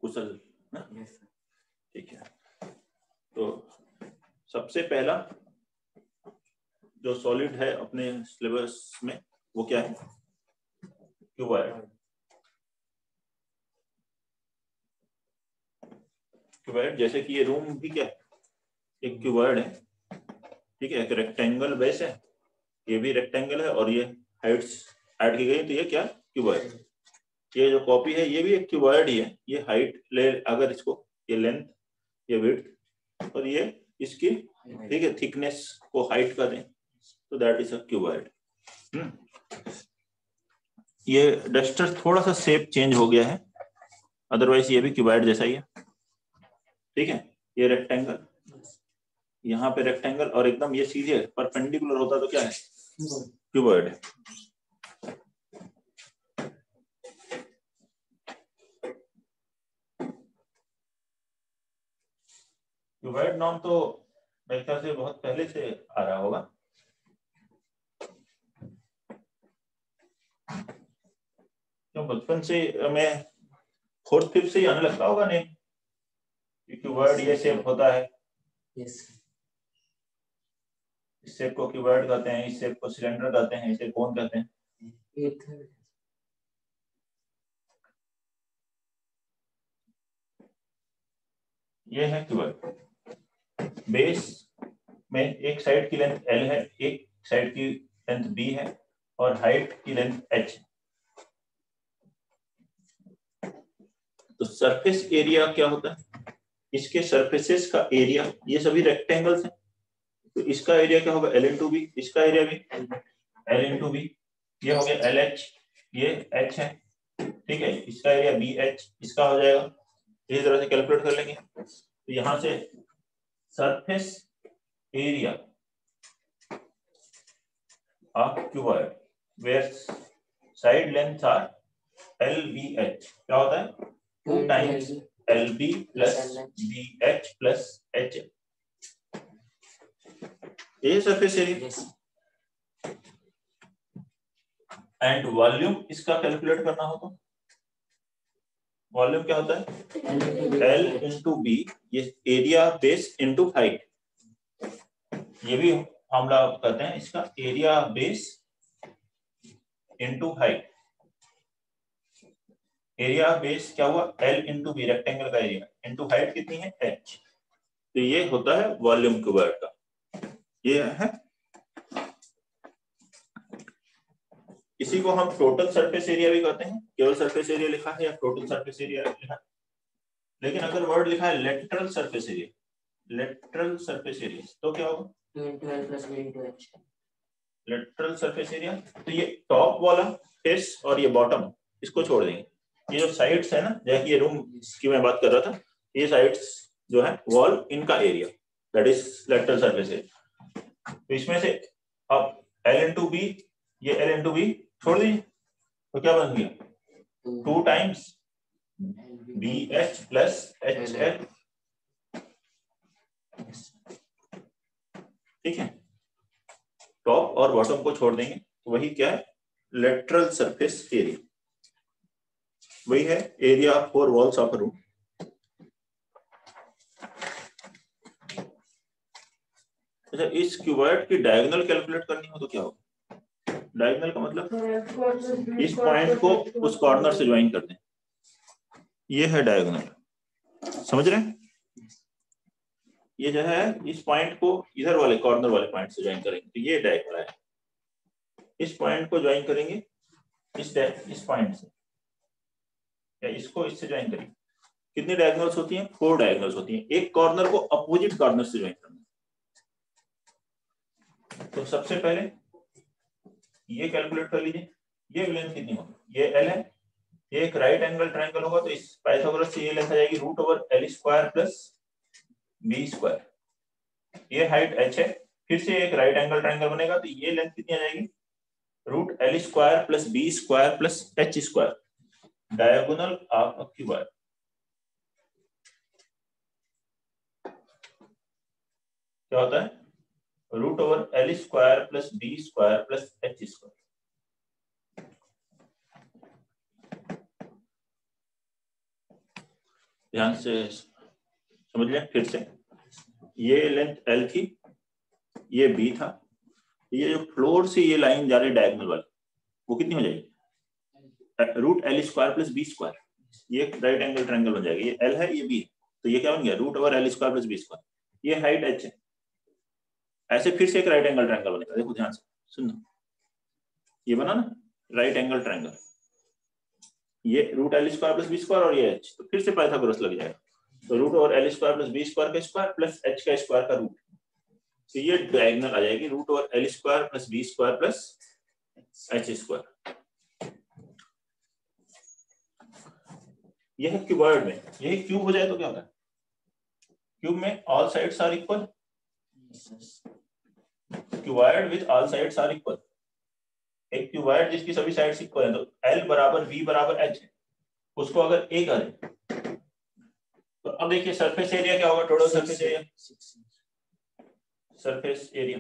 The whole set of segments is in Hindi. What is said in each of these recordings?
कुशल ना? ठीक है, तो सबसे पहला जो सॉलिड है अपने सिलेबस में वो क्या है? क्यूबॉइड। क्यूबॉइड जैसे कि ये रूम भी क्या है? एक क्यूबॉइड है, ठीक है, एक रेक्टेंगल बेस है, ये भी रेक्टेंगल है और ये हाइट्स ऐड की गई, तो ये क्या? क्यूबॉइड। ये जो कॉपी है ये भी एक क्यूबॉइड ही है, ये हाइट ले अगर इसको, ये लेंथ, ये विड्थ और ये इसकी, ठीक है, थिकनेस को हाइट का दें तो दैट इज अ क्यूबॉइड। ये डस्टर थोड़ा सा शेप चेंज हो गया है, अदरवाइज ये भी क्यूबॉइड जैसा ही है, ठीक है। ये रेक्टेंगल, यहाँ पे रेक्टेंगल और एकदम ये सीधे परपेंडिकुलर होता तो क्या है? क्यूबॉइड है। क्यूबॉइड नाम तो मेरे ख्याल से बहुत पहले से आ रहा होगा, क्यों बचपन से हमें फोर्थ फिफ्थ से ही आने लगता होगा नहीं? क्यूबॉइड ये शेप होता है, इस शेप को क्यूबॉइड कहते हैं, इस शेप को सिलेंडर कहते हैं, इसे कोन कहते हैं। ये है क्यूबॉइड। बेस में एक साइड की लेंथ L है, एक साइड की लेंथ B है और हाइट की लेंथ H है। तो सरफेस एरिया क्या होता है? इसके सरफेसेस का एरिया, ये सभी रेक्टेंगल्स हैं, तो इसका एरिया क्या होगा? L into B. इसका एरिया भी L इंटू बी। ये हो गया LH, ये H है, ठीक है। इसका एरिया BH, इसका हो जाएगा, इसी तरह से कैलकुलेट कर लेंगे। तो यहां से surface area of cuboid where side length are LBH क्या होता है? 2 times LB plus BH plus H। ये सरफेस एरिया। एंड वॉल्यूम इसका कैलकुलेट करना हो तो वॉल्यूम क्या होता है? L इंटू बी, ये एरिया बेस इंटू हाइट, ये भी फॉर्मूला कहते हैं इसका, area base into height. Area base क्या हुआ? L इंटू बी, रेक्टेंगल का एरिया, इंटू हाइट कितनी है? H। तो ये होता है वॉल्यूम क्यूबॉइड का, ये है। इसी को हम टोटल सरफेस एरिया भी कहते हैं, केवल सरफेस एरिया लिखा है या टोटल सरफेस एरिया लिखा है। लेकिन अगर वर्ड लिखा है lateral surface area, lateral surface area, तो क्या होगा? लेटरल सरफेस एरिया, तो ये टॉप वाला फेस और ये बॉटम, इसको छोड़ देंगे। ये जो साइड्स है ना, जैसे ये रूम की मैं बात कर रहा था, ये साइड्स जो है वॉल, इनका area that is lateral surface area. तो इसमें से अब L इंटू बी, ये L इंटू बी छोड़ दीजिए, तो क्या बन गया? 2 टाइम्स BH प्लस HL, ठीक है। टॉप और बॉटम को छोड़ देंगे, तो वही क्या है? लेटरल सरफेस एरिया, वही है area for walls of a room. अच्छा, इस क्यूबॉइड की डायगोनल कैलकुलेट करनी हो तो क्या होगा? डायगोनल का मतलब इस पॉइंट को उस कॉर्नर से ज्वाइन कर दें, ये है डायगोनल, समझ रहे हैं? ये जो है इस पॉइंट को इधर वाले कॉर्नर वाले पॉइंट से ज्वाइन करेंगे, तो ये डायगोनल है। इस पॉइंट को ज्वाइन करेंगे इस पॉइंट से, या इसको इससे ज्वाइन करेंगे। कितनी डायगोनल्स होती हैं? 4 डायगोनल्स होती हैं। एक कॉर्नर को अपोजिट कॉर्नर से ज्वाइन करना। तो सबसे पहले ये कैलकुलेट कर लीजिए, ये लेंथ कितनी होगी? ये L है, ये एक राइट एंगल ट्रायंगल होगा, तो इस पाइथागोरस से ये लेंथ आ जाएगी √L square plus B square. ये हाइट H है, फिर से एक राइट एंगल ट्रायंगल बनेगा, तो ये लेंथ कितनी आ जाएगी? √L square plus B square plus H square, diagonal of a cuboid. क्या होता है? √L square plus B square plus H square. ध्यान से समझ लें फिर से। ये लेंथ L थी, ये B था, ये जो फ्लोर से ये लाइन जा रही है डायगोनल वाली, वो कितनी हो जाएगी? √L² + B²। ये राइट एंगल ट्रायंगल बन जाएगा। ये L है, ये B है, तो ये क्या बन गया? √L² + B²। ये हाइट H है। ऐसे फिर से एक राइट एंगल ट्रायंगल बनेगा। देखो ध्यान से सुनना, ये बना ना राइट एंगल ट्रायंगल, ये √L² + B² और ये H, तो फिर से पाइथागोरस लग जाएगा। तो √L² + B² का स्क्वायर प्लस H का स्क्वायर का रूट, तो ये डायगोनल आ जाएगी √L² + B² + H²। यह है क्यूबॉइड में। यही क्यूब हो जाए तो क्या होता है? क्यूब में all sides are equal, cuboid with all sides are equal. एक क्यूबॉइड जिसकी सभी साइड्स इक्वल है, तो L = V = H है, उसको अगर A करें तो अब देखिए सरफेस एरिया क्या होगा? Total surface area, surface area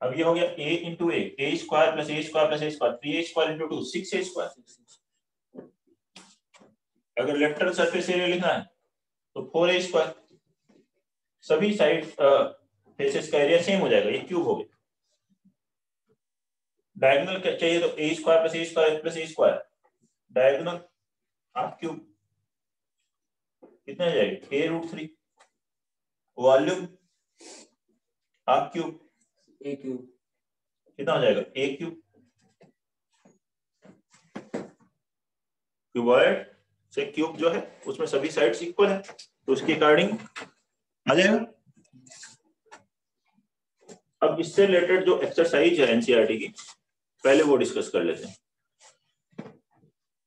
अब ये हो गया A × A, A² + A² + A², 3A² × 2, 6A²। अगर लेफ्ट सरफेस एरिया लिखना है तो 4A²। सभी साइड फेसेस का एरिया सेम हो जाएगा, ये क्यूब हो गया। डायगोनल चाहिए तो A² + A² + A², डायगोनल आप क्यूब कितना हो जाएगा? A√3। वॉल्यूम आप क्यूब, A क्यूब कितना हो जाएगा? A cube. क्यूबॉइड से क्यूब जो है उसमें सभी साइड्स इक्वल है, तो उसके अकॉर्डिंग आ जाएगा। अब इससे रिलेटेड जो एक्सरसाइज है एनसीईआरटी की, पहले वो डिस्कस कर लेते हैं।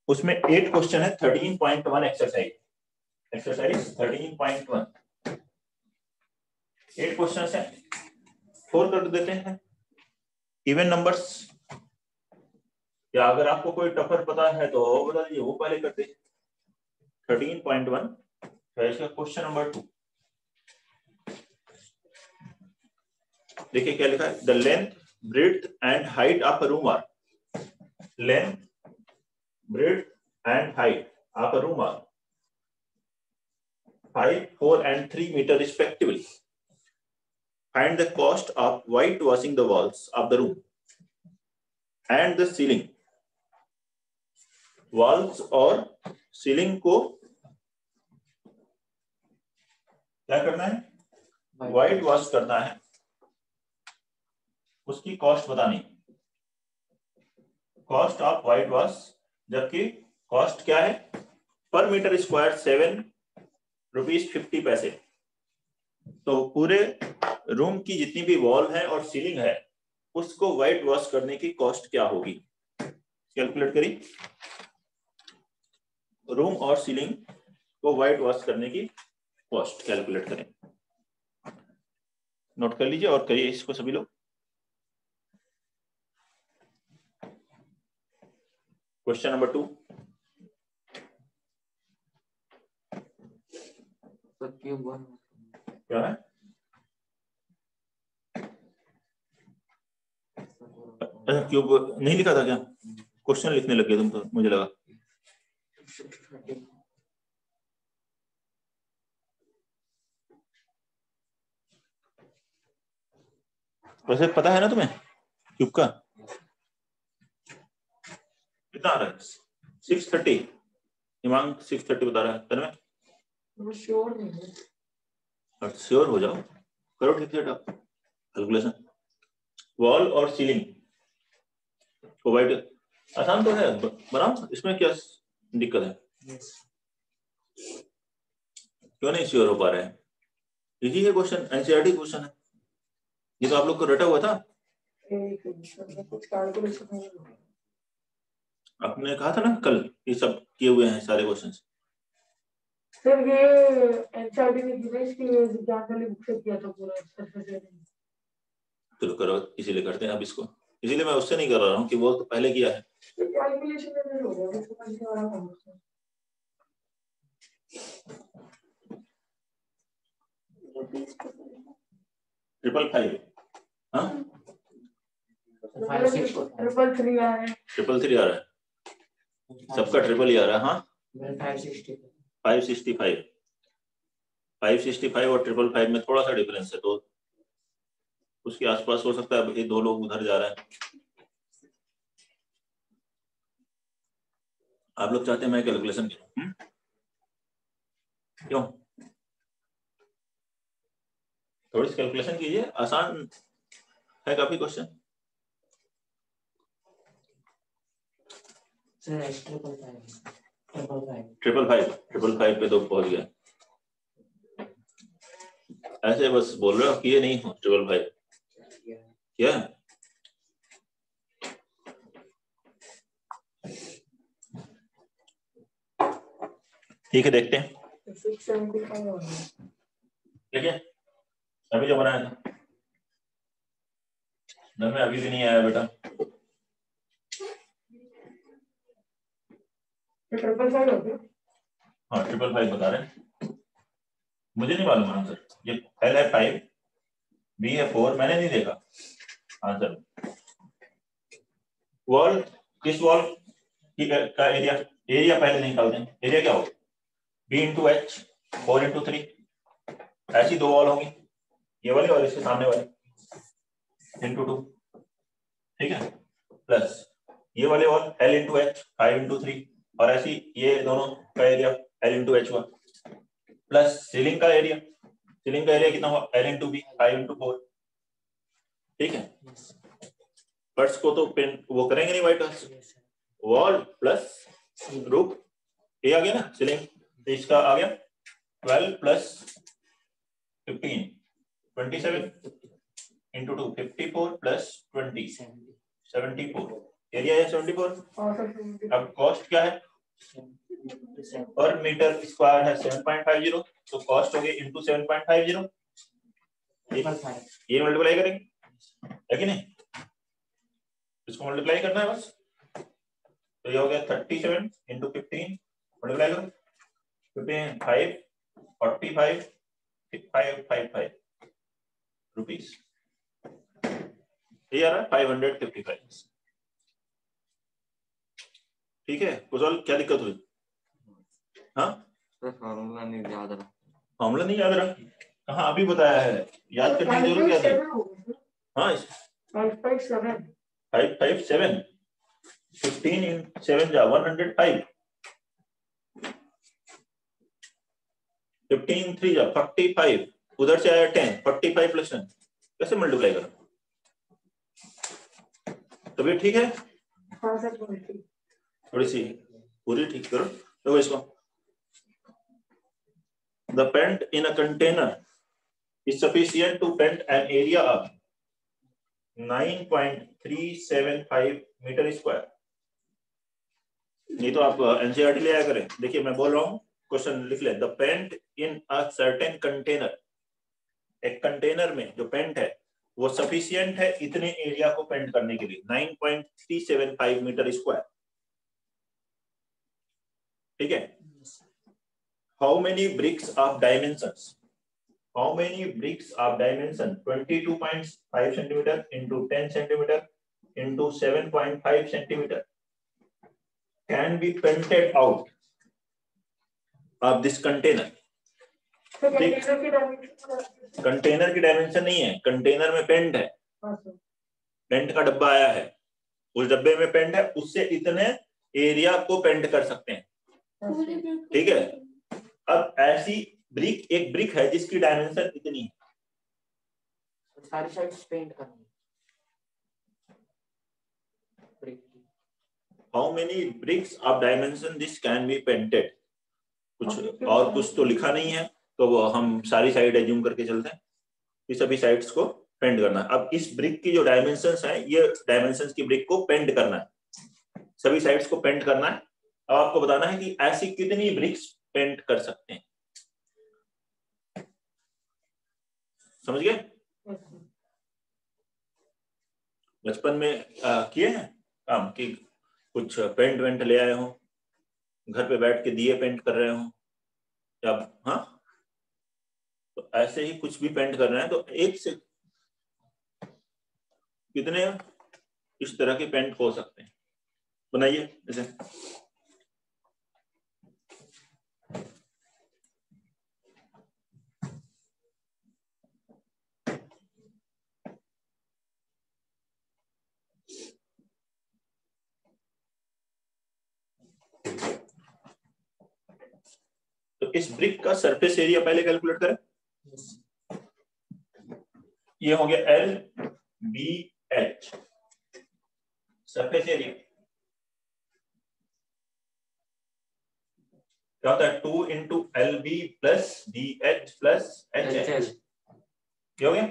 उसमें 8 क्वेश्चन है। 13.1 एक्सरसाइज, एक्सरसाइज 13.1 8 क्वेश्चन है। 4 कर देते हैं। इवन नंबर्स, या अगर आपको कोई टफर पता है तो बता दीजिए, वो पहले करते हैं। 13.1 इसका क्वेश्चन नंबर 2 देखिए क्या लिखा है। The length, breadth and height of a room are, length, breadth and height of a room are 5, 4 and 3 meter respectively. Find the cost of whitewashing the walls of the room and the ceiling. Walls और सीलिंग को क्या करना है? व्हाइट वॉश करना है, उसकी कॉस्ट बतानी। कॉस्ट ऑफ व्हाइट वॉश, जबकि कॉस्ट क्या है? पर मीटर स्क्वायर 7 रुपीज 50 पैसे। तो पूरे रूम की जितनी भी वॉल है और सीलिंग है उसको व्हाइट वॉश करने की कॉस्ट क्या होगी? कैलकुलेट करिए। रूम और सीलिंग को व्हाइट वॉश करने की कॉस्ट कैलकुलेट करें। नोट कर लीजिए और करिए इसको सभी लोग। क्वेश्चन नंबर 2 क्या है? अच्छा क्यूब नहीं लिखा था क्या? क्वेश्चन लिखने लगे तुम तो, मुझे लगा। वैसे पता है ना तुम्हें क्यूब का कितना आ रहा है? 630। हिमांग 630 बता रहा है। तन्मय श्योर नहीं है। श्योर हो जाओ, करो ठीक है कैलकुलेशन। वॉल और सीलिंग को व्हाइट, आसान तो है, बनाओ, इसमें क्या दिक्कत है? क्यों नहीं श्योर हो पा रहे हैं? इजी है क्वेश्चन, एनसीईआरटी क्वेश्चन है, ये तो आप लोग को रटा हुआ था। आपने कहा था ना कल ये सब किए हुए हैं सारे क्वेश्चंस। सर ये एनसीईआरटी ने दिनेश की विज्ञान वाली बुक से किया था पूरा सरफेस। चलो करो, इसीलिए करते हैं अब इसको। इसीलिए मैं उससे नहीं कर रहा हूँ कि वो तो पहले किया है। कैलकुलेशन में हो गया, समझने वाला काम है। 555 हाँ 333 आ रहा है। 333 आ रहा है। सबका ट्रिपल ही आ रहा है। हाँ 565 और 555 में थोड़ा सा डिफरेंस है, तो उसके आसपास हो सकता है। ये दो लोग उधर जा रहे हैं। आप लोग चाहते हैं मैं कैलकुलेशन करूं? क्यों? थोड़ी सी कैलकुलेशन कीजिए, आसान है काफी क्वेश्चन। ट्रिपल फाइव पे तो पहुंच गया। ऐसे बस बोल रहे हो कि ये नहीं हो 555 क्या? ठीक है, देखते हैं। ठीक है, अभी जो बनाया था घर में अभी भी नहीं आया बेटा। 555 हाँ 555 बता रहे हैं, मुझे नहीं मालूम आंसर। ये L है 5, B है 4, मैंने नहीं देखा आंसर। वॉल, किस वॉल का एरिया पहले निकालते हैं। एरिया क्या होगा? B into H 4 into 3। ऐसी दो वॉल होंगी, ये वाली और इसके सामने वाली इंटू 2, ठीक है। प्लस ये वाले wall L into H 5 into 3, और ऐसी ये दोनों का एरिया L इंटू H हुआ। प्लस सीलिंग का एरिया कितना हुआ? L इंटू B 5 इंटू 4, ठीक है। फर्श को तो पेंट वो करेंगे नहीं white colour. Wall plus roof, ये आ गया ना सीलिंग, तो इसका आ गया 12 प्लस 15 27 इंटू 2 54 प्लस 20 74। एरिया है 74। अब कॉस्ट क्या है? पर मीटर स्क्वायर है 7.50, तो कॉस्ट हो गई इंटू 7.50। ये मल्टीप्लाई करेंगे है कि नहीं? इसको मल्टीप्लाई करना है बस, तो ये हो गया 37 इंटू 15, मल्टीप्लाई करो 15 5 45 555 रुपीज, ये आ रहा है 555। ठीक है, कुशल क्या दिक्कत हुई? हाँ फॉर्मूला नहीं याद रहा। फॉर्मूला नहीं याद रहा? कहाँ अभी बताया है, याद करने की जरूरत क्या थी? हाँ 557 557 15 in 7 जा 105, 15 3 जा 45, उधर से आया 10, 45 प्लस 10, कैसे मल्टीप्लाई करो? तभी ठीक है, थोड़ी सी पूरी ठीक करो। देखो इसको, the paint in a container is sufficient to paint an area of 9.375 metre square. नहीं तो आप एनसीईआरटी ले आया करें। देखिए मैं बोल रहा हूँ, क्वेश्चन लिख ले। The paint in a certain container, एक कंटेनर में जो पेंट है वो सफिशियंट है इतने एरिया को पेंट करने के लिए, 9.375 मीटर स्क्वायर, ठीक है। How many bricks of dimensions, how many bricks of dimension 22.5 centimetre into 10 centimetre into 7.5 centimetre can be painted out of this container। Container की डायमेंशन नहीं है, कंटेनर में पेंट है, पेंट का डब्बा आया है, उस डब्बे में पेंट है, उससे इतने एरिया को पेंट कर सकते हैं, ठीक है। अब ऐसी ब्रिक, एक ब्रिक है जिसकी डायमेंशन इतनी है, सारी साइड्स पेंट करनी। How many bricks of dimension this can be painted? कुछ और कुछ तो लिखा नहीं है, तो वो हम सारी साइड एज्यूम करके चलते हैं कि सभी साइड्स को पेंट करना है। अब इस ब्रिक की जो डायमेंशंस है, ये डायमेंशंस की ब्रिक को पेंट करना है, सभी साइड्स को पेंट करना है। अब आपको बताना है कि ऐसी कितनी ब्रिक्स पेंट कर सकते हैं। समझ गए? बचपन में किए हैं काम कि कुछ पेंट वेंट ले आए हो, घर पे बैठ के दिए पेंट कर रहे हो, या हाँ, तो ऐसे ही कुछ भी पेंट कर रहे हैं तो एक से कितने इस तरह के पेंट हो सकते हैं, बनाइए। जैसे तो इस ब्रिक का सरफेस एरिया पहले कैलकुलेट करें। ये हो गया LBH सरफेस एरिया, क्या होता है 2 into LB plus BH plus HH, ये हो गया।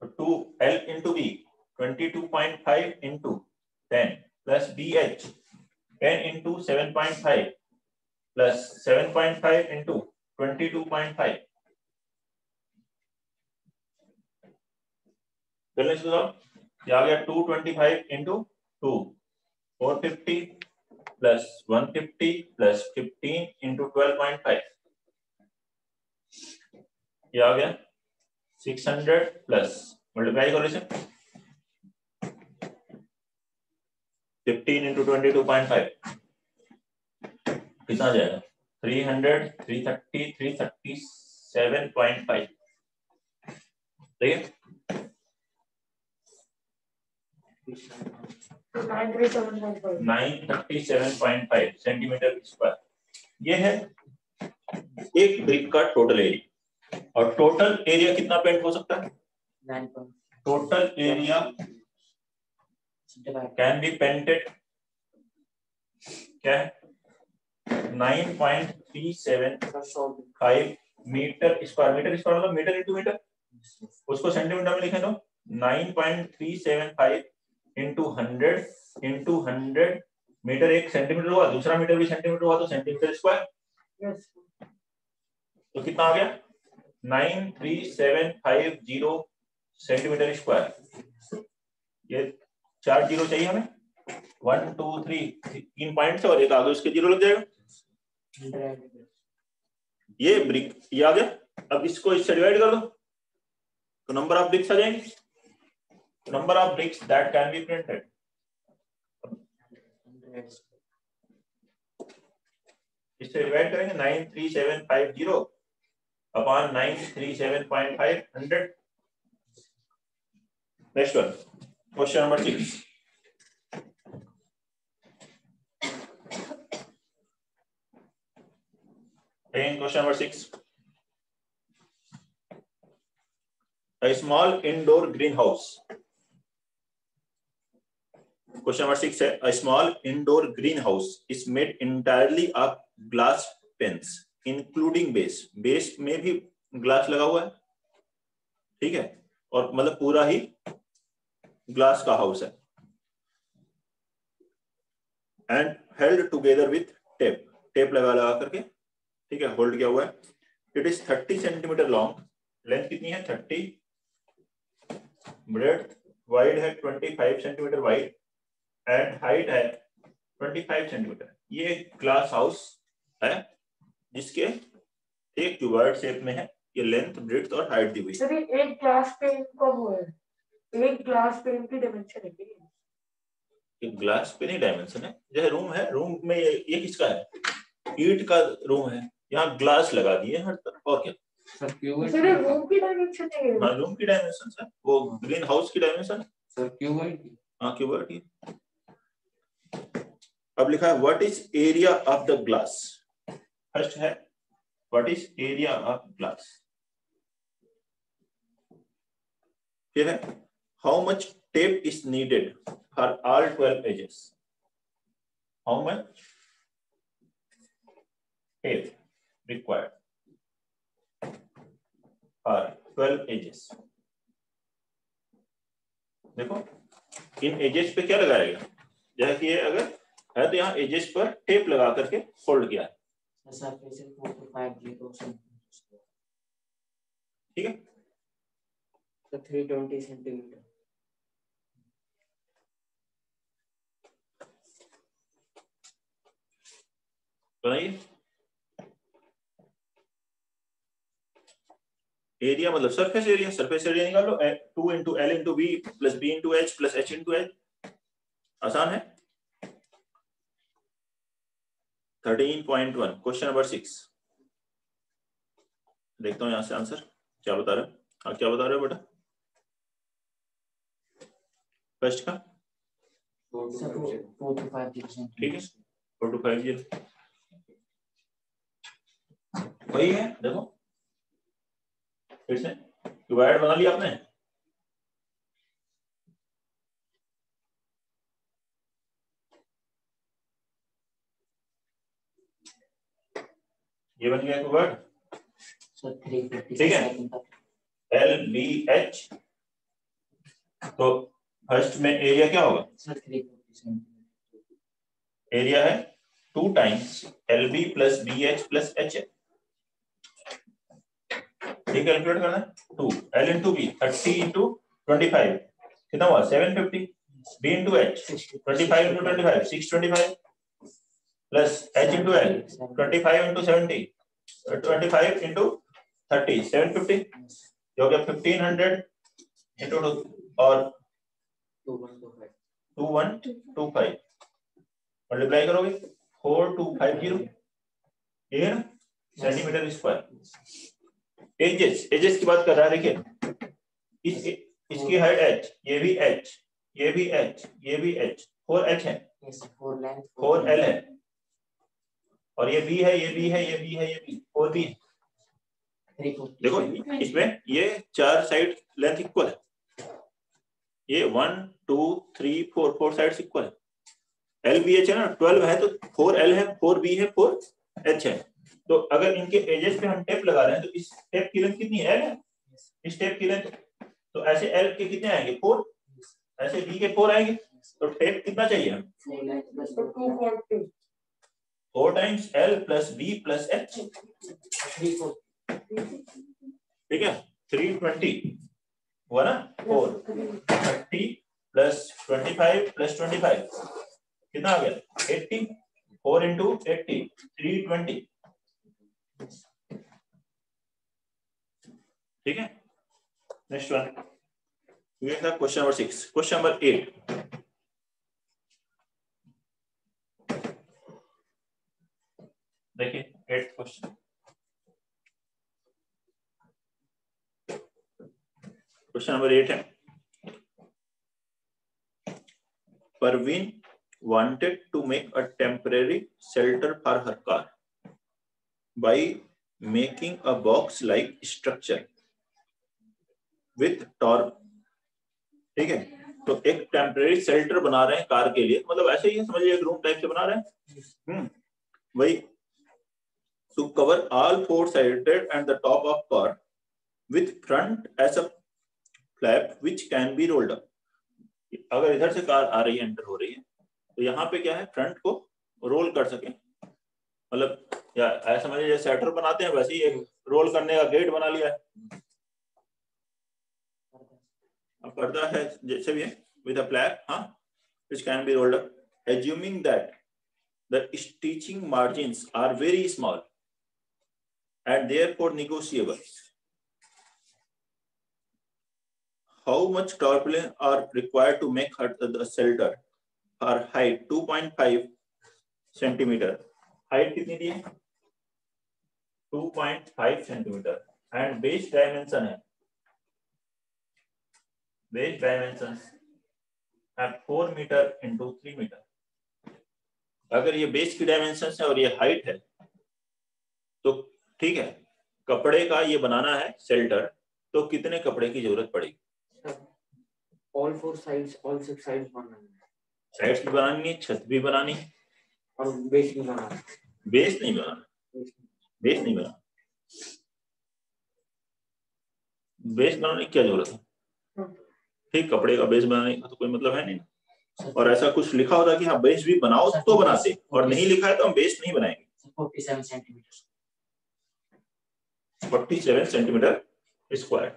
तो 2L into B 22.5 into 10 plus BH 10 into 7.5 plus 7.5 into 22.5, ये आ गया 225 इंटू 2 450 प्लस 150 प्लस 15 इंटू 12.5, ये आ गया 600 प्लस मल्टीप्लाई करो इसे 15 इंटू 22.5, कितना जाएगा 300 330 337.5, ठीक है। 937.5 सेंटीमीटर स्क्वायर, ये है एक ब्रिक का टोटल एरिया। और टोटल एरिया कितना पेंट हो सकता है? Total area can be painted क्या है 9.375 मीटर स्क्वायर। मीटर स्क्वायर मतलब मीटर इंटू मीटर, उसको सेंटीमीटर में लिखे तो 9.375 इंटू 100 इंटू 100 मीटर, एक सेंटीमीटर हुआ, दूसरा मीटर भी सेंटीमीटर हुआ तो सेंटीमीटर स्क्वायर। तो कितना आ गया 93750 सेंटीमीटर स्क्वायर। ये 4 जीरो चाहिए हमें, 1 2 3 3 पॉइंट और एक आगे उसके जीरो लग जाएगा। ये ब्रिक ये आ गया। अब इसको इससे डिवाइड कर दो तो नंबर ऑफ ब्रिक्स आ जाएंगे, number of BRICS that can be printed. इससे डिवाइड करेंगे 93750 upon 937.5 100। Next one question number 6। Question number 6. A small indoor greenhouse. Question number 6 है a small indoor greenhouse is made entirely of glass panes including base. Base में भी ग्लास लगा हुआ है, ठीक है, और मतलब पूरा ही ग्लास का हाउस है। And held together with tape, tape लगा करके, ठीक है, होल्ड किया हुआ है। It is 30 centimetre long, length कितनी है 30, ब्रेड्थ वाइड है 25 सेंटीमीटर वाइड एंड हाइट है 25 सेंटीमीटर। ये ग्लास हाउस है जिसके एक क्यूबॉइड शेप में है, ये लेंथ ब्रेड्थ और हाइट दी हुई है। एक ग्लास पेन का वो है, एक ग्लास पेन की डायमेंशन है, एक ग्लास पेन ही डायमेंशन है। जैसे रूम है, रूम में ये किसका है, ईंट का रूम है, यहाँ ग्लास लगा दिए हर तरफ, और क्या रूम की डायमेंशन है। हाँ रूम की डायमेंशन है, वो ग्रीन हाउस की डायमेंशन सर क्यूबॉइड, हाँ क्यूबॉइड की। अब लिखा है what is area of the glass. First है what is area of glass, फिर है how much tape is needed for all 12 edges. How much tape required for 12 edges. देखो इन एजेस पे क्या लगाया गया, जैसे कि ये अगर है तो यहाँ एजेस पर टेप लगा करके फोल्ड किया है, ठीक है। तो 320 सेंटीमीटर। बनाइए एरिया मतलब सरफेस एरिया, सरफेस एरिया निकालो 2 into L into B plus B into H plus H into H, आसान है। 13.1 क्वेश्चन नंबर 6 देखता हूं यहां से आंसर क्या बता रहा है। हाँ क्या बता रहे हो बेटा, फर्स्ट का 4 to 5 ठीक है 4 to 5 जीरो। वही है, देखो फिर से क्यूबॉइड बना लिया आपने। ये बन गया क्यूबॉइड, ठीक है। LBH, तो फर्स्ट में एरिया क्या होगा? एरिया है 2 times LB plus BH plus HH, ठीक, कैलकुलेट करना है। 2 L इंटू B 30 इंटू 25 कितना हुआ? 750। B into H 25 into 25 625 plus H into L 25 into 70 25 into 30 750, जो हो गया 1500 इंटू 2 और 2125 मल्टीप्लाई करोगे 4250, ठीक है ना, सेंटीमीटर स्क्वायर। एजेस की बात कर रहा है, देखिए इसकी हाइट h, ये भी h, ये भी h, ये भी h, 4h है, 4L है, और ये b है, ये b है, ये b है, ये b 4b है। देखो इसमें ये 4 साइड लेंथ इक्वल है, ये 1 2 3 4 साइड्स इक्वल है। LBH है ना, 12 है तो 4L है, 4B है, 4H है। तो अगर इनके एजेस पे हम टेप लगा रहे हैं तो इस टेप की लेंथ कितनी है? L है। इस टेप की लेंथ, तो ऐसे L के कितने आएंगे? 4, ऐसे B के 4 आएंगे, तो टेप कितना चाहिए हमें? 4 times L plus B plus H, ठीक है, 320 हुआ ना, 4 30 प्लस 25 प्लस 25 कितना आ गया? 80, 4 इंटू 80 320, ठीक है। नेक्स्ट वन, ये था क्वेश्चन नंबर 6। क्वेश्चन नंबर 8, देखिए 8th क्वेश्चन। क्वेश्चन नंबर 8 है, Parveen wanted to make a temporary shelter for her car by making a box-like structure with torp, ठीक है। तो एक टेम्परेरी शेल्टर बना रहे हैं कार के लिए, मतलब ऐसे ही समझिए एक रूम टाइप से बना रहे हैं, वही, to cover all 4 sided and the top of car with front as a flap which can be rolled up। अगर इधर से कार आ रही है, एंटर हो रही है, तो यहाँ पे क्या है, फ्रंट को रोल कर सके, मतलब या ऐसा समझिए जैसे शटर बनाते हैं वैसे ही एक रोल करने का गेट बना लिया है। अब पर्दा है जैसे भी है, with a flap, हाँ, which can be rolled up, assuming that the stitching margins are very small and therefore negotiable. How much tarpaulin are required to make the shelter? Her height 2.5 centimeter. Height कितनी दी है? 2.5 centimeter. And base dimension है, base dimensions है 4 मीटर into 3 मीटर। अगर ये बेस की डायमेंशन है और ये हाइट है तो ठीक है, कपड़े का ये बनाना है शेल्टर, तो कितने कपड़े की जरूरत पड़ेगी? All 4 sides, all 6 sides बनाना है, साइड्स भी बनानी है, छत भी बनानी है, और बेस भी बनाना है। बेस नहीं बनाना, बेस नहीं बनाना, बेस बनाने की क्या जरूरत है? ठीक, कपड़े का बेस बनाने का तो कोई मतलब है नहीं। और ऐसा कुछ लिखा होता कि हाँ बेस भी बनाओ तो बनाते, और नहीं लिखा है तो हम बेस नहीं बनाएंगे। 47 सेंटीमीटर, 47 सेंटीमीटर स्क्वायर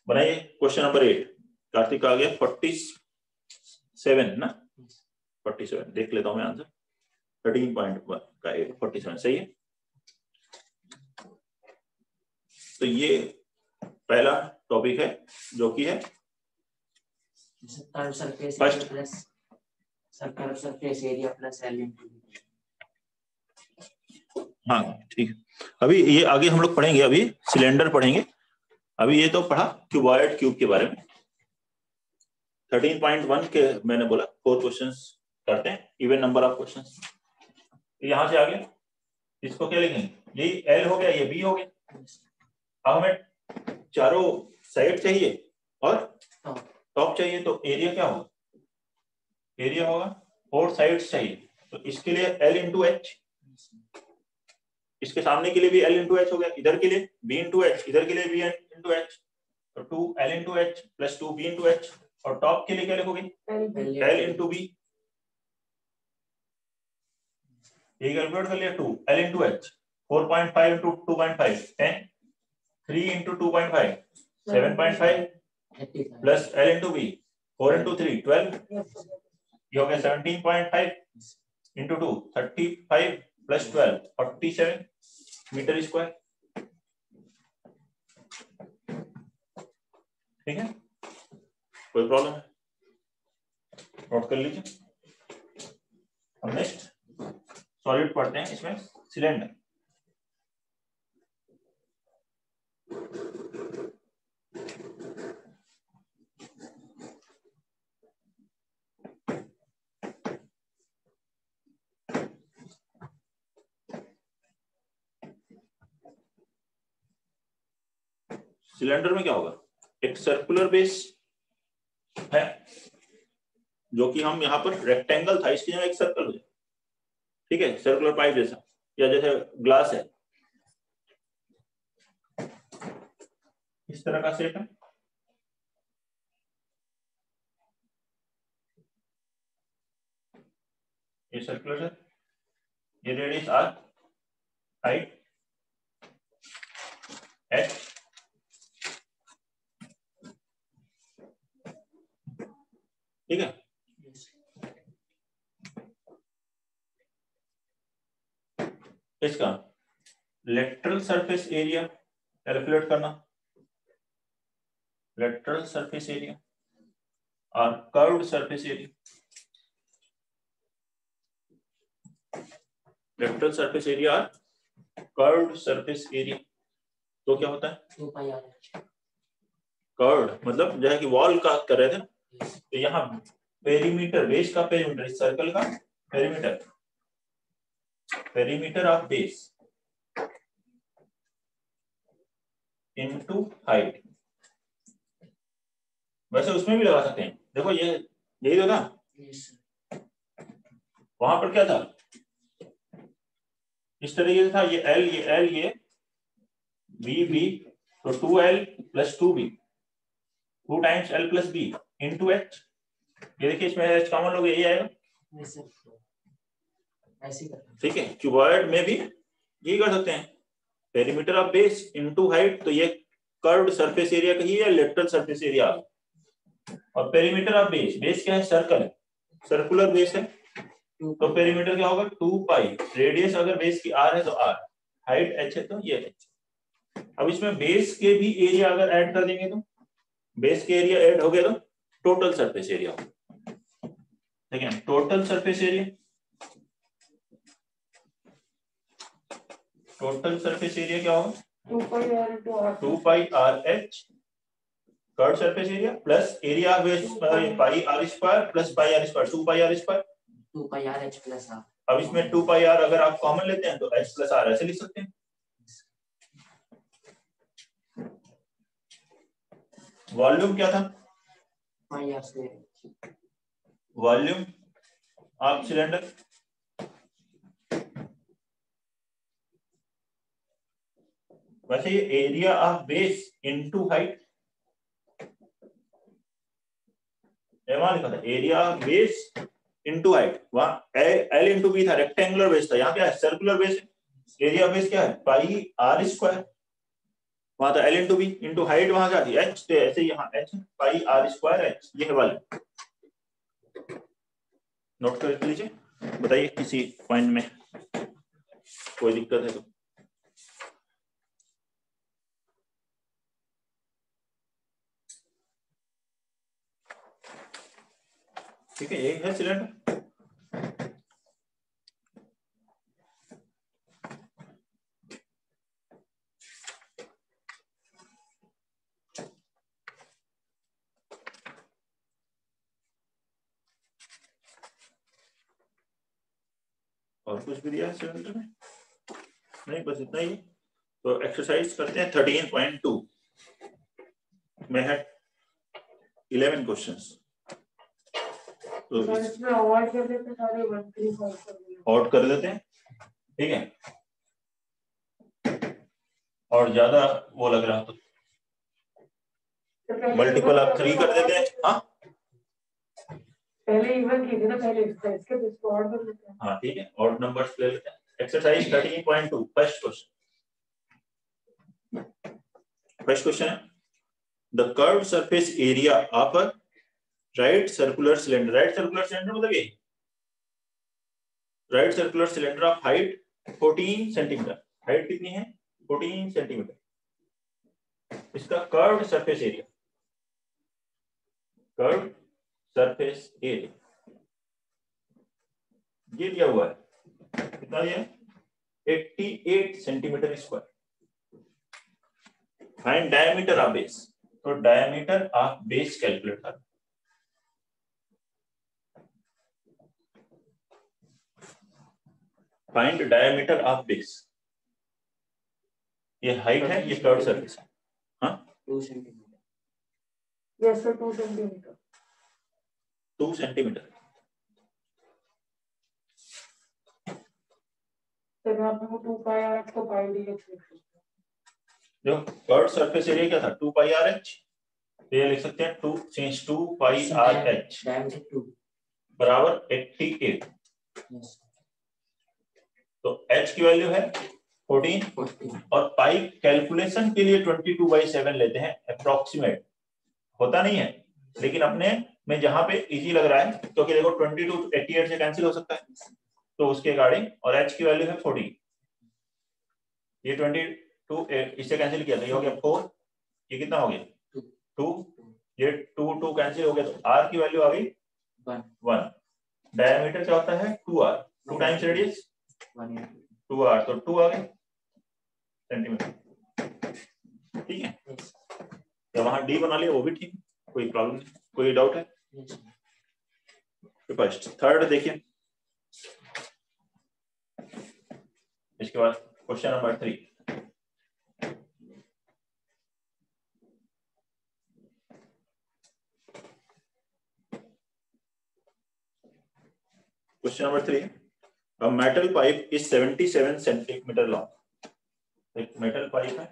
बनाइए। क्वेश्चन नंबर 8, कार्तिक आ गया 47 ना, 47 देख लेता हूं मैं आंसर, 13.1 का 8 47 सही है। तो ये पहला टॉपिक है जो कि है surface area plus L into. हाँ ठीक है, अभी ये आगे हम लोग पढ़ेंगे, अभी सिलेंडर पढ़ेंगे, अभी ये तो पढ़ा क्यूबॉइड क्यूब के बारे में। 13.1 के मैंने बोला 4 क्वेश्चंस करते हैं, इवन नंबर ऑफ क्वेश्चंस। यहां से आगे इसको क्या लिखेंगे, यही एल हो गया, ये बी हो गया। अब हमें चारों साइड चाहिए और टॉप चाहिए, तो एरिया क्या होगा, एरिया होगा 4 साइड्स चाहिए, तो इसके लिए एल इंटू एच, इसके सामने के लिए भी एल इंटू एच हो गया, इधर के लिए बी इंटू एच, इधर के लिए बी इंटू एच, तो 2 L into H plus 2 B into H, और टॉप के लिए क्या लिखोगे, एल इंटू बी। ये कैलकुलेट कर लिया, 2 L into H 4.5 into 2.5 10, 3 into 2.5 7.5 plus L into B 4 into 3 12, ये हो गया 17.5 इंटू 2 35 प्लस 12 47 मीटर स्क्वायर। ठीक है, कोई प्रॉब्लम है, नोट कर लीजिए। अब नेक्स्ट सॉलिड पढ़ते हैं, इसमें सिलेंडर। सिलेंडर में क्या होगा, एक सर्कुलर बेस है, जो कि हम यहाँ पर रेक्टेंगल था, इसकी जगह एक सर्कल हो जाए। ठीक है, सर्कुलर पाइप जैसा, या जैसे ग्लास है, इस तरह का शेप है। ये सर्कुलर है, ये रेडियस आर, हाइट एच, ठीक है। इसका लेटरल सरफेस एरिया कैलकुलेट करना, लेटरल सरफेस एरिया और curved surface area. Lateral surface area और कर्व्ड सरफेस एरिया तो क्या होता है, 2 पाई r। कर्व्ड मतलब जैसे कि वॉल का कर रहे थे, तो यहाँ पेरीमीटर, बेस का पेरीमीटर, इस सर्कल का perimeter, perimeter of base into height. वैसे उसमें भी लगा सकते हैं, देखो ये यही तो था, वहां पर क्या था, इस तरीके से था, ये एल, ये एल, ये बी, बी, तो 2l plus 2b, 2 times l plus b into H. ये देखिए इसमें एच कॉमन लोग यही आएगा, ठीक है। क्यूबॉइड में भी यही कर सकते हैं, perimeter of base into height, तो ये कर्व्ड सरफेस एरिया कहिए या लेटरल सरफेस एरिया। और पेरीमीटर ऑफ बेस, बेस क्या है, सर्कल है, सर्कुलर बेस है, तो पेरीमीटर क्या होगा 2 पाई, रेडियस अगर बेस की r है तो r, हाइट h है तो ये h। अब इसमें बेस के भी एरिया अगर ऐड कर देंगे, तो बेस के एरिया ऐड हो गया तो टोटल सरफेस एरिया होगा, ठीक है। Total surface area, total surface area क्या होगा 2 pi r h curve surface area plus area base pi are square plus pi are square, 2 pi are square, 2 pi r h plus r। अब इसमें 2 पाई आर अगर आप कॉमन लेते हैं तो h प्लस आर ऐसे लिख सकते हैं। वॉल्यूम क्या था, pi r square, volume of cylinder, वैसे ये area of base into height, वहां लिखा था area of base into height, वहां एल इंटू बी था, रेक्टेंगुलर बेस था, यहाँ क्या है सर्कुलर बेस है, एरिया ऑफ बेस क्या है पाई आर स्क्वायर, वहां था L into B into height, वहां क्या थी एच, तो ऐसे यहाँ H pi are square H, ये है वॉल्यूम। नोट कर लीजिए, बताइए किसी पॉइंट में कोई दिक्कत है तो। ठीक है, एक है सिलेंडर, और कुछ भी दिया है सिलेंडर में, नहीं, बस इतना ही। तो एक्सरसाइज करते हैं 13.2 में है 11 क्वेश्चंस। तो इसमें अवॉइड कर देते सारे 1 3 5 आउट कर देते हैं, ठीक है। और ज्यादा वो लग रहा तो मल्टीपल आप 3 कर देते हैं। हाँ पहले इवन की थी ना, पहले एक्सरसाइज के इसको और कर लेते हैं। हाँ ठीक है, ऑड नंबर्स ले लेते हैं। एक्सरसाइज 13.2 फर्स्ट क्वेश्चन है the curved surface area of a right circular cylinder. Right circular cylinder मतलब ये right circular cylinder of height 14 centimetre. Height कितनी है? 14 सेंटीमीटर। इसका curved surface area, curved surface area ये दिया हुआ है, कितना दिया है? 88 centimetre square. Find diameter of base. तो डायमीटर ऑफ बेस कैलकुलेट कर। Find diameter of base. ये हाइट है, ये कर्व सरफेस है। हाँ 2 centimetre. Yes sir 2 centimetre. 2 centimetre. तो यहाँ पे वो 2 पाई आर को पाई डी लिख सकते हैं। जो कर्व सरफेस एरिया क्या था? 2 पाई आर एच। तो ये लिख सकते हैं 2 since 2 pi r H diameter 2 बराबर 88। तो h की वैल्यू है 14 और पाई कैलकुलेशन के लिए 22/7 लेते हैं अप्रोक्सीमेट। होता नहीं है, लेकिन अपने में जहां पे इजी लग रहा है, क्योंकि देखो 22 88 से कैंसिल हो सकता है, तो उसके अकॉर्डिंग। और h की वैल्यू है 14। ये 22 इससे कैंसिल किया तो ये हो गया 4। ये कितना हो गया? 2। ये 2 कैंसिल हो गया, तो r की वैल्यू आ गई 1। डायमीटर क्या होता है? 2r। 2 टाइम्स रेडियस 2r, तो 2 आ गए सेंटीमीटर। ठीक है, तो वहां d बना लिया, वो भी ठीक, कोई प्रॉब्लम नहीं। कोई डाउट है? फर्स्ट थर्ड देखिए, इसके बाद question number 3। Question number 3, a metal pipe is 77 centimetre long. एक मेटल पाइप है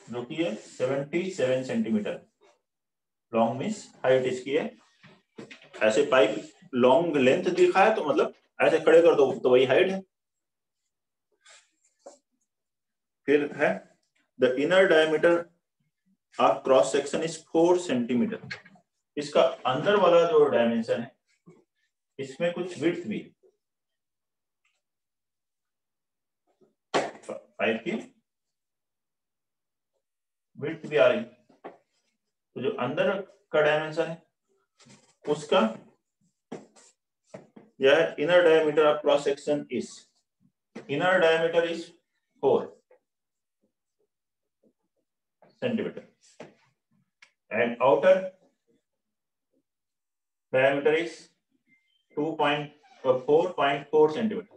जो कि है 77 सेंटीमीटर लॉन्ग, मीन्स हाइट इसकी है। ऐसे पाइप लॉन्ग लेंथ दिखा है तो मतलब ऐसे खड़े कर दो तो वही हाइट है। फिर है the inner diameter of cross section is 4 centimetre. इसका अंदर वाला जो डायमेंशन है इसमें कुछ विड्थ भी, पाइप की विड्थ भी आ रही, तो जो अंदर का डायमेंशन है उसका यह है inner diameter of cross section is, inner diameter is 4 centimetre and outer diameter is 4.4 centimeter.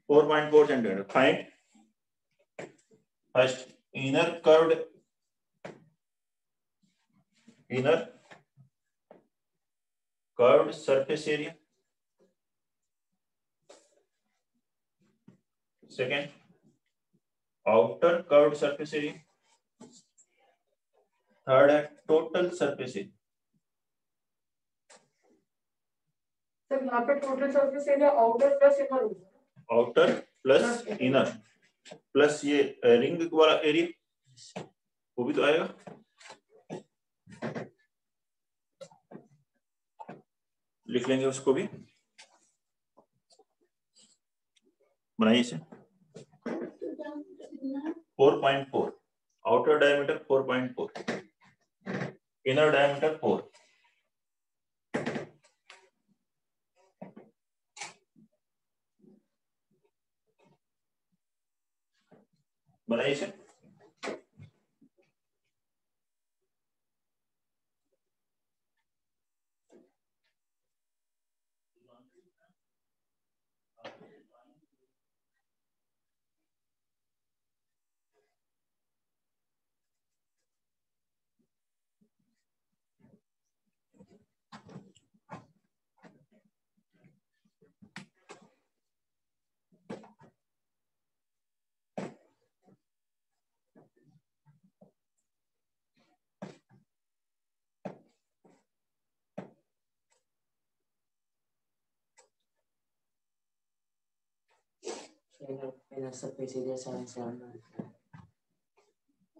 4.4 centimeter. Find first inner curved surface area. Second, outer curved surface area. Third है टोटल सरफेस एरिया। सर यहाँ पे total surface area outer plus inner होगा। आउटर प्लस इनर प्लस ये रिंग वाला एरिया वो भी तो आएगा। लिख लेंगे उसको भी, बनाइए इसे। 4.4 आउटर डायमीटर 4.4, इनर डायमीटर 4। बनाइए इसे।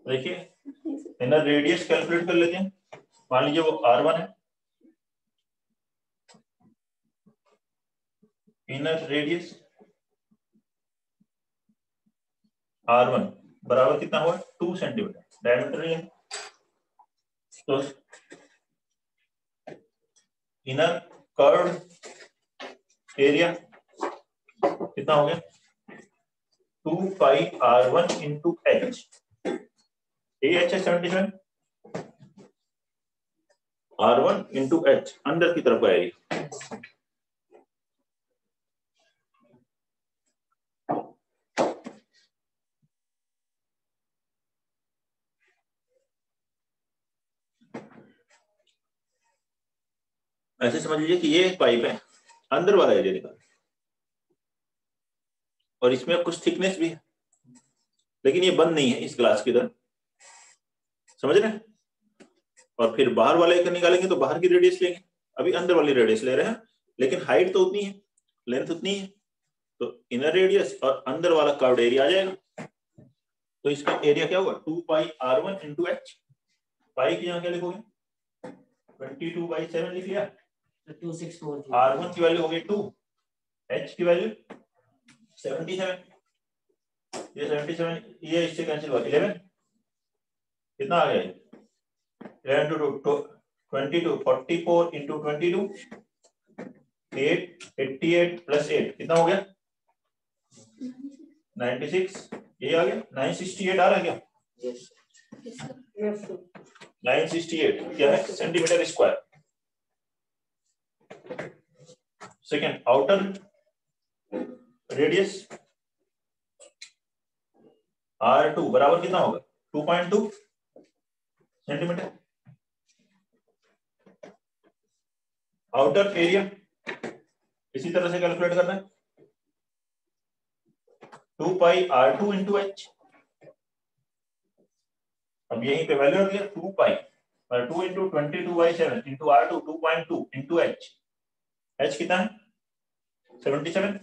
देखिए इनर रेडियस कैलकुलेट कर लेते हैं। मान लीजिए वो R1 है, इनर रेडियस R1 बराबर कितना हुआ 2 सेंटीमीटर, डायमीटर है। तो इनर कर्व एरिया कितना हो गया 2 पाई R1 इंटू H। AH है 77, R1 इंटू H अंदर की तरफ का एरिया। ऐसे समझ लीजिए कि ये एक पाइप है, अंदर वाला एरिया निकाल, और इसमें कुछ थिकनेस भी है, लेकिन ये बंद नहीं है इस ग्लास की तरह, समझ रहे हैं। और फिर बाहर वाले का निकालेंगे तो बाहर की रेडियस लेंगे, अभी अंदर वाली रेडियस ले रहे हैं, लेकिन हाइट तो उतनी है, लेंथ उतनी है, तो इनर रेडियस और अंदर वाला कर्व्ड एरिया आ जाएगा। तो इसका एरिया क्या होगा 2 पाई R1 इंटू H। पाई की यहाँ क्या लिखोगे 22/7 लिख लिया, 264 R1 की वैल्यू हो गई 2, H की वैल्यू 77, ये 77, ये इससे कैंसिल हुआ 11, कितना आ गया 11 to 22, 44 इंटू 22, 8, 88 प्लस 8 कितना हो गया 96, ये आ गया 968 आ रहा है क्या? Yes, sir. 968 क्या है centimetre square. Second outer radius R2 बराबर कितना होगा 2.2 सेंटीमीटर। आउटर एरिया इसी तरह से कैलकुलेट करना है 2 पाई R2 इंटू H। अब यहीं पे वैल्यू रख दिया 2 पाई 2 into 22/7 into R2 2.2 into H। H कितना है 77,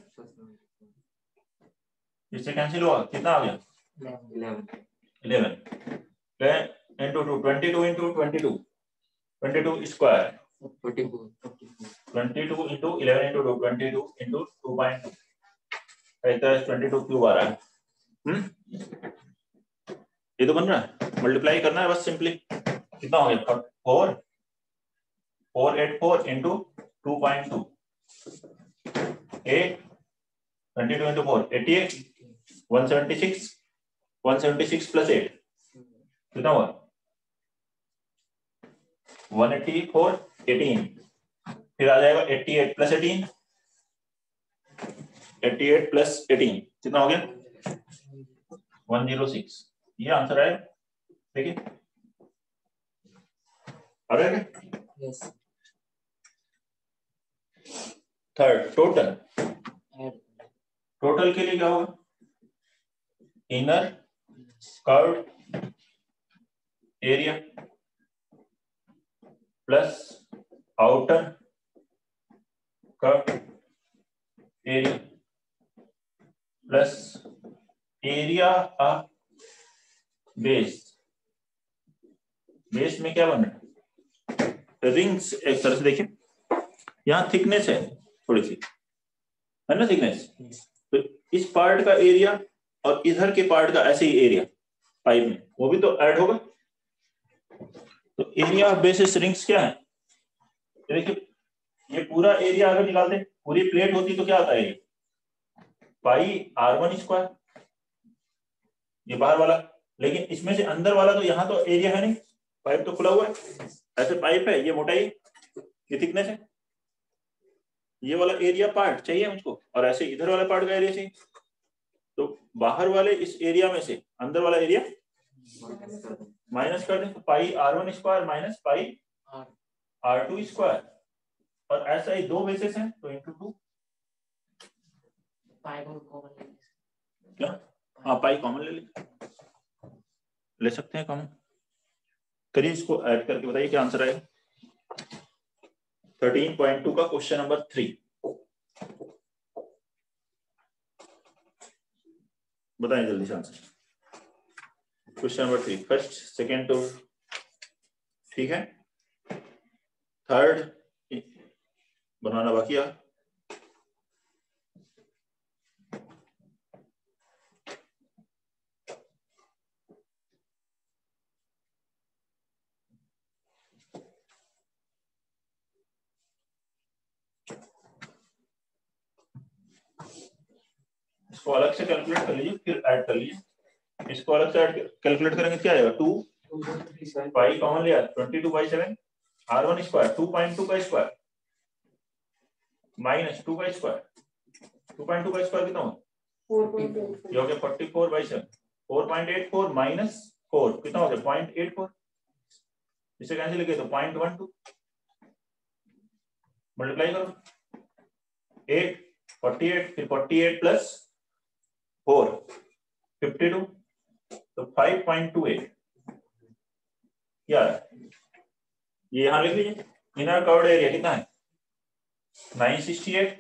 इससे कैंसिल हुआ कितना आ गया 11 into 2 22 into 22 22 square 22 into 11 into 2 22 into 2.2 22 cube आ रहा है। ये तो बन रहा है, मल्टीप्लाई करना है बस सिंपली, कितना हो गया 484 इंटू 2.2 8 22 इंटू 4 88 176 प्लस 8 कितना हुआ 184 18, फिर आ जाएगा 88 प्लस 18 88 प्लस 18 कितना हो गया 106। ये आंसर है, देखिए आ रहा है क्या? थर्ड टोटल के लिए क्या होगा inner curved area plus outer curved area plus area of base. Base में क्या बन रहा है रिंग्स, एक तरह से देखिए यहाँ थिकनेस है थोड़ी सी, है ना थिकनेस, तो इस पार्ट का एरिया और इधर के पार्ट का ऐसे ही एरिया पाइप में वो भी तो ऐड होगा। तो एरिया ऑफ बेसिस रिंग्स क्या है देखिए, ये पूरा एरिया अगर निकालते पूरी प्लेट होती तो क्या आता है पाई R1 स्क्वायर, ये बाहर वाला, लेकिन इसमें से अंदर वाला तो यहाँ तो एरिया है नहीं, पाइप तो खुला हुआ है, ऐसे पाइप है, ये मोटाई ये थिकनेस है, ये वाला एरिया पार्ट चाहिए मुझको, और ऐसे इधर वाला पार्ट का एरिया चाहिए। तो बाहर वाले इस एरिया में से अंदर वाला एरिया माइनस कर दें, तो पाई R1 square minus pi R2 square, और ऐसा ही दो बेसिस हैं तो इंटू 2 क्या, हाँ पाई कॉमन ले सकते हैं कॉमन, करिए इसको ऐड करके बताइए क्या आंसर आएगा। 13.2 का क्वेश्चन नंबर 3। बताएं जल्दी से answer. Question number 3 first second तो ठीक है, थर्ड बनाना बाकी है। इसको अलग से कैलकुलेट कर लीजिए फिर ऐड कर लीजिए। इसको अलग से ऐड कैलकुलेट करेंगे क्या आएगा 2 पाई कॉमन लिया 22/7 r1 स्क्वायर 2.2 का स्क्वायर माइनस 2 का स्क्वायर 2.2 का स्क्वायर कितना हो 4.84 ये हो गया 44/7 4.84 माइनस 4 कितना हो गया 0.84 इसे कैंसिल किया तो 0.12 मल्टीप्लाई करो 8 48 फिर 48 प्लस 4 52 तो 5.28 क्या है ये यहां लिख लीजिए। इनर कवर्ड एरिया कितना है 968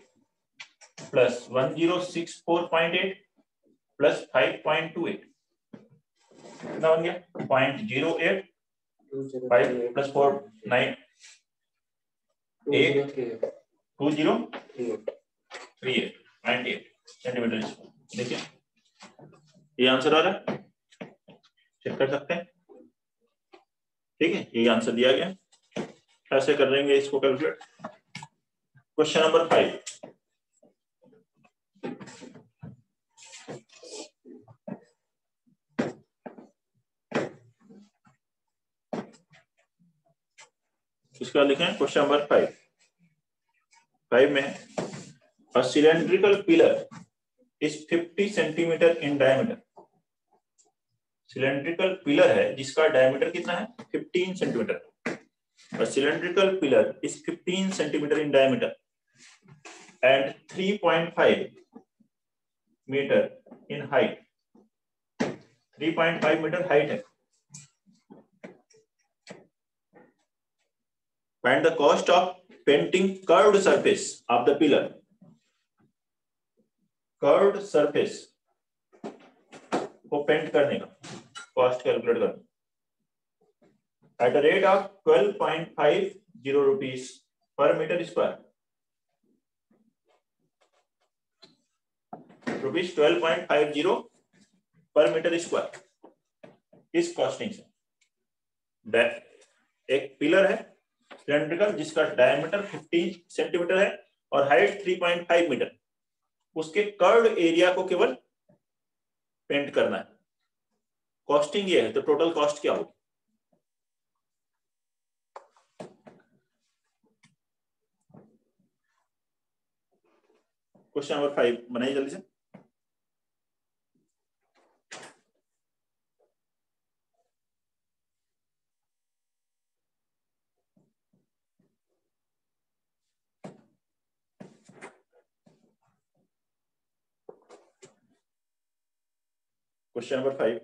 प्लस 1064.8 प्लस 5.28 कितना बन गया 0.08 5 प्लस 4 9 8 2038 सेंटीमीटर। देखिए ये आंसर आ रहा है, चेक कर सकते हैं। ठीक है ये आंसर दिया गया, ऐसे कर लेंगे इसको कैलकुलेट। क्वेश्चन नंबर 5 इसका लिखें क्वेश्चन नंबर 5 में a cylindrical pillar is 50 centimetre in diameter. Cylindrical pillar है जिसका डायमीटर कितना है 15 centimetre. A cylindrical pillar is 15 centimeter in diameter and 3.5 meter in height. 3.5 meter height है। Find the cost of painting curved surface of the pillar. Curved surface को पेंट करने का कॉस्ट कैलकुलेट करना at a rate of 12.50 rupees per meter square. Rupees 12.50 पर मीटर स्क्वायर इस कॉस्टिंग से। एक पिलर है सिलेंड्रिकल जिसका डायमीटर 15 सेंटीमीटर है और हाइट 3.5 मीटर, उसके कर्व एरिया को केवल पेंट करना है। कॉस्टिंग ये है तो टोटल कॉस्ट क्या होगी। क्वेश्चन नंबर 5 बनाइए जल्दी से। क्वेश्चन नंबर 5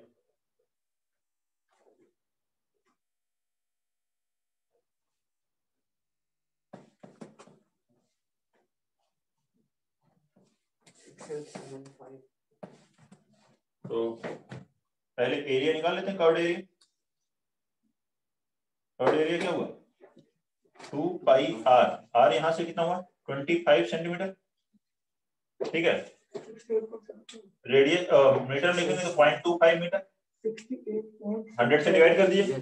तो पहले एरिया निकाल लेते हैं। कर्व्ड एरिया, कर्व्ड एरिया क्या हुआ 2 पाई आर, आर यहां से कितना हुआ 25 सेंटीमीटर। ठीक है रेडियस मीटर लिखेंगे तो 0.25 मीटर 100 से डिवाइड कर दीजिए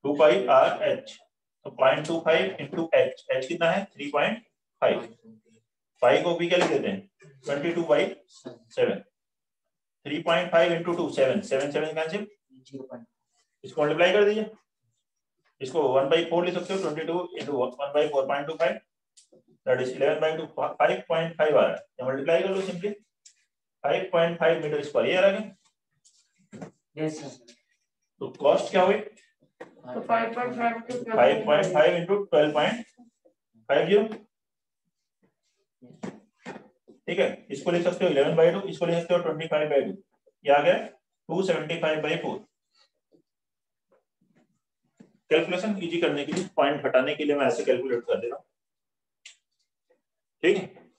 2 पाई आर एच तो 0.25 इंटू एच, एच कितना है 3.5, पाई को भी क्या लिख देते हैं 22/7, 3.5 इंटू 2 7 7 7 कैंसिल, इसको मल्टीप्लाई कर दीजिए। इसको 1/4 लिख सकते हो 22 इंटू 1/4.25 दैट इज 11/2 5.5 आ रहा है। मल्टीप्लाई कर लो सिंपली 5.5 मीटर स्क्वायर ये आ रहा है। यस सर तो कॉस्ट क्या हुई तो 5.5 इंटू 12.50। ठीक है इसको लिख सकते हो 11/2, इसको लिख सकते हो 25/2, ये आ गया 275/4। कैलकुलेशन इजी करने के लिए, पॉइंट हटाने के लिए मैं ऐसे कैलकुलेट कर दे रहा हूं। ठीक है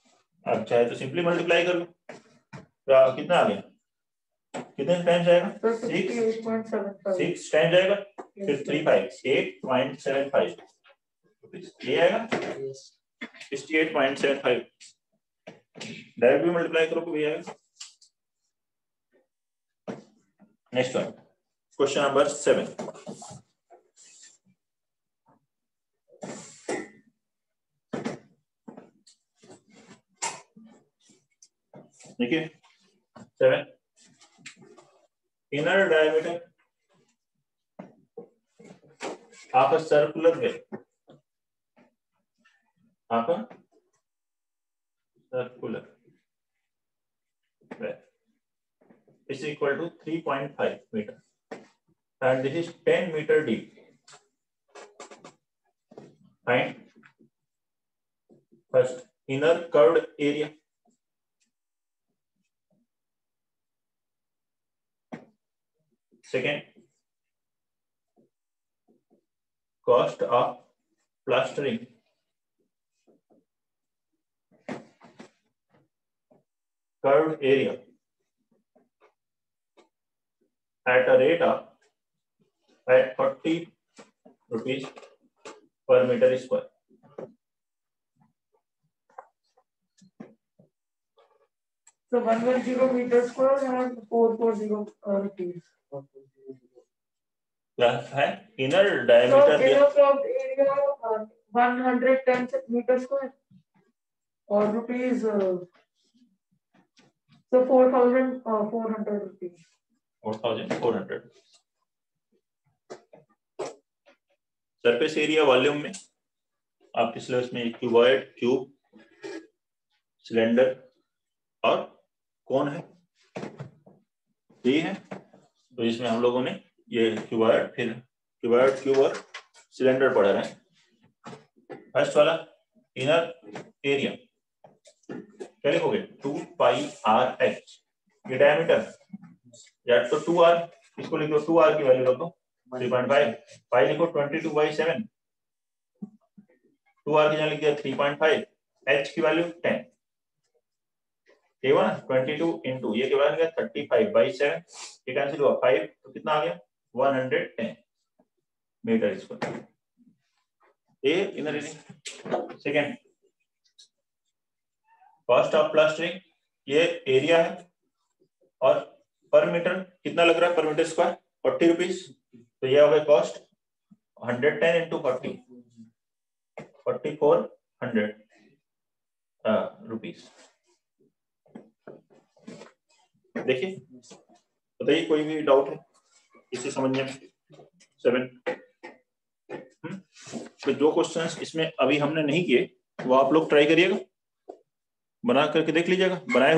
अब चाहे तो सिंपली मल्टीप्लाई कर लो तो कितना आ गया कितने टाइम जाएगा? 68.75 6 टाइम जाएगा, फिर 35 8.75 ये आएगा 68.75 डायरेक्ट भी मल्टीप्लाई करो तो ये आएगा। Next one, question number 7। देखिए 7, inner diameter of a circular well, of a circular well is equal to 3.5 meter and this is 10 meter deep. Find first inner curved area, second cost of plastering, curved area at a rate of 40 rupees per meter square. So 110 meter square and 440 rupees. क्या है? Inner diameter So inner curved area 110 meter square और rupees so 4,400 rupees. 4,400। Surface area volume में आपके सिलेबस में क्यूबॉइड, क्यूब, सिलेंडर और कौन है, ये है। तो इसमें हम लोगों ने ये क्यूबॉइड, फिर क्यूबॉइड, क्यूब और सिलेंडर पढ़ा रहे हैं। फर्स्ट वाला इनर एरिया क्या लिखोगे? 2πr(h), ये डायमीटर या तो 2r, इसको लिखो 2r की वैल्यू रखो 3.5, पाई लिखो 22/7, 2r की जगह लिख दिया 3.5, h की वैल्यू 10, ये हुआ 22 इंटू ये के बाद 35/7, ये कैंसिल हुआ 5, तो कितना आ गया 110 मीटर स्क्वायर। ये inner area. Second cost of plastering, ये एरिया है और पर मीटर कितना लग रहा है, पर मीटर स्क्वायर 40 रुपीज, तो ये हो गया कॉस्ट 110 इंटू 40 4400 रुपीज। देखिए बताइए कोई भी डाउट है इसे समझने में? 7 तो जो क्वेश्चंस इसमें अभी हमने नहीं किए वो आप लोग ट्राई करिएगा, बना करके देख लीजिएगा, बनाए